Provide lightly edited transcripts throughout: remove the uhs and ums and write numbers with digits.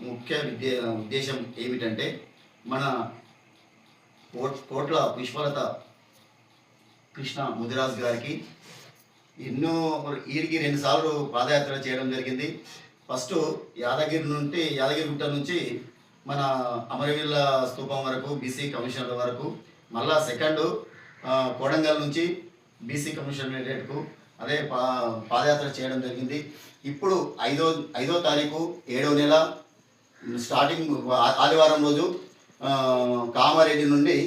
ముఖ్య ఉద్దేశం ఏమిటంటే మన కోట్ల పుష్పలత కృష్ణ ముదిరాజ్ గారికి వీరికి 2 సార్లు పాదయాత్ర చేయడం జరిగింది. ఫస్ట్ యాదగిరిగుట్ట నుంచి మన అమరవీళ్ళ స్తూపం వరకు బీసీ కమిషనర్ వరకు, మళ్ళా సెకండ్ కోడంగల్ నుంచి బీసీ కమిషనరేట్కు అదే పాదయాత్ర చేయడం జరిగింది. ఇప్పుడు 5వ తారీఖు 7వ నెల స్టార్టింగ్ ఆదివారం రోజు కామారెడ్డి నుండి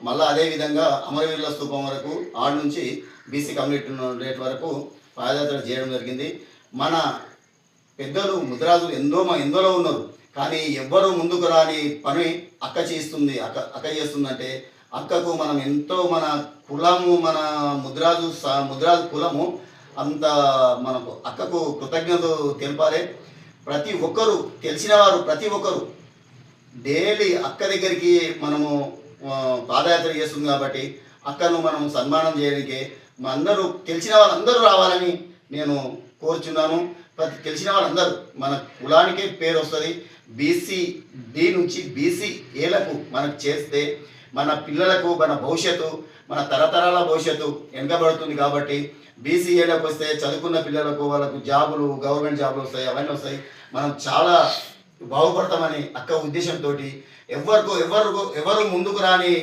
మళ్ళీ అదేవిధంగా అమరవీరుల స్తూపం వరకు ఆడ నుంచి బీసీ కమిషనరేట్ వరకు పాదయాత్ర చేయడం జరిగింది. మన పెద్దలు ముద్రాజులు ఎందరో ఉన్నారు, కానీ ఎవ్వరూ ముందుకు రాని పని అక్క చేస్తుందంటే అక్కకు మనం ఎంతో మన కులము మన ముద్రాజు కులము అంత మనకు అక్కకు కృతజ్ఞతలు తెలపాలి. ప్రతి ఒక్కరు తెలిసిన వారు ప్రతి ఒక్కరు డైలీ అక్క దగ్గరికి మనము పాదయాత్ర చేస్తుంది కాబట్టి అక్కను మనం సన్మానం చేయడానికి అందరూ తెలిసిన వాళ్ళందరూ రావాలని నేను కోరుచున్నాను. తెలిసిన వాళ్ళందరూ మన కులానికే పేరు వస్తుంది. బీసీ డి నుంచి బీసీ ఏలకు మనకు చేస్తే మన పిల్లలకు మన భవిష్యత్తు మన తరతరాల భవిష్యత్తు వెనుకబడుతుంది. కాబట్టి బీసీ ఏలకు వస్తే చదువుకున్న పిల్లలకు వాళ్ళకు జాబులు గవర్నమెంట్ జాబులు వస్తాయి, అవన్నీ వస్తాయి. మనం చాలా బాగుపడతామని అక్క ఉద్దేశంతో ఎవరు ముందుకు రాని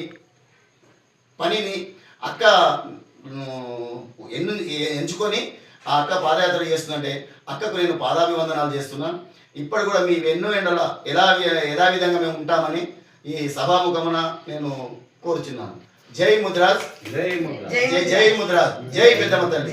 పనిని అక్క ఎంచుకొని ఆ అక్క పాదయాత్ర చేస్తుందంటే అక్కకు నేను పాదాభివందనాలు చేస్తున్నా. ఇప్పుడు కూడా మీ ఎండల యథావిధంగా మేము ఉంటామని ఈ సభాముఖమున నేను కోరుచున్నాను. జై ముద్రాజ్, జై ముద్రాజ్, జై పెద్దమ్మ తల్లి.